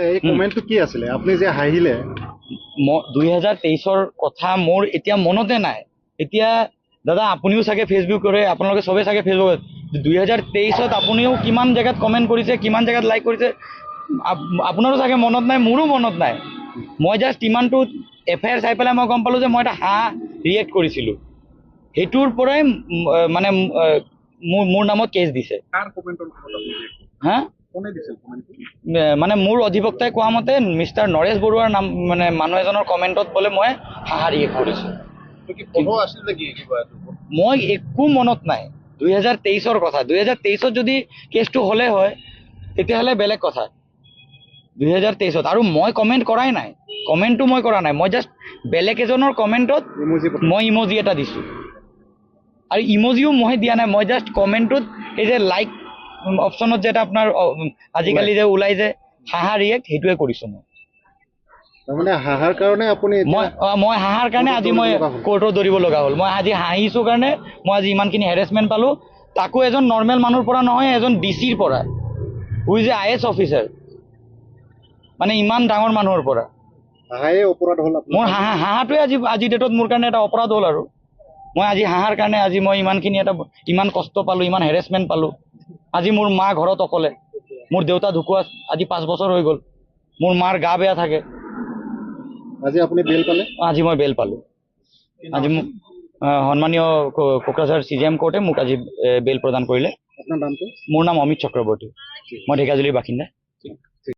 আছিলে এই কমেন্টটো কি আছিলে আপুনি যে হাঁহিলে 2023-ৰ কথা মোৰ এতিয়া মনতে নাই এতিয়া দাদা আপুনিও চাগে ফেচবুক কৰে আপোনালোকে সবে চাগে ফেচবুকত 2023-ত আপুনিও কিমান জায়গাত কমেন্ট কৰিছে কিমান জায়গাত লাইক কৰিছে আপোনাৰো চাগে মনত নাই মোৰো মনত নাই মই জাস্ট ইমানটো এফআইআৰ চাই পেলাই মই গম পালো যে মই এটা হাঁহ ৰিয়েক্ট কৰিছিলোঁ সেইটোৰ পৰাই মানে মোৰ নামত কেছ দিছে হা মানে মোৰ অধিবক্তাই কোৱা মতে মিষ্টাৰ নৰেশ বৰুৱাৰ নাম মানে মানুহ এজনৰ কমেণ্টত বোলে মই হাঁহা ৰিয়েক্ট কৰিছোঁ মই একো মনত নাই 2023-ৰ কথা 2023-ত যদি কেছটো হ'লে হয় তেতিয়াহ'লে বেলেগ কথা 2023-ত আৰু মই কমেণ্ট কৰাই নাই কমেণ্টটো মই কৰা নাই মই জাষ্ট বেলেগ এজনৰ কমেণ্টত মই ইমজি এটা দিছোঁ আৰু ইমজিও মই দিয়া নাই মই জাষ্ট কমেণ্টটোত এই যে লাইক অপশ্যনত যে এটা আপোনাৰ আজিকালি যে ওলাই যে হাঁহা ৰিয়েক্ট সেইটোৱে কৰিছোঁ মই তাৰমানে হাঁহাৰ কাৰণে আপুনি মই হাঁহাৰ কাৰণে আজি মই কোৰ্টত দৌৰিব লগা হ'ল মই আজি হাঁহিছোঁ কাৰণে মই আজি ইমানখিনি হেৰেছমেণ্ট পালোঁ তাকো এজন নৰ্মেল মানুহৰ পৰা নহয় এজন ডিচিৰ পৰা who is a IAS officer মানে ইমান ডাঙৰ মানুহৰ পৰা হাঁহায়ে অপৰাধ হ'ল মোৰ হাঁহাটোৱে আজি ডেটত মোৰ কাৰণে এটা অপৰাধ হ'ল আৰু মই আজি হাঁহাৰ কাৰণে আজি মই ইমানখিনি এটা ইমান কষ্ট পালোঁ ইমান হেৰেছমেণ্ট পালোঁ আজি মোৰ মা ঘৰত অকলে মোৰ দেউতা ঢুকুৱা আজি 5 বছৰ হৈ গ'ল মোৰ মাৰ গা বেয়া থাকে আজি আপুনি বেল পালে আজি মই বেল পালোঁ আজি মোক সন্মানীয় কোকৰাঝাৰ CJM কোৰ্টে মোক আজি বেল প্ৰদান কৰিলে আপোনাৰ নামটো মোৰ নাম অমিত চক্ৰৱৰ্তী মই ঢেকিয়াজুলিৰ বাসিন্দা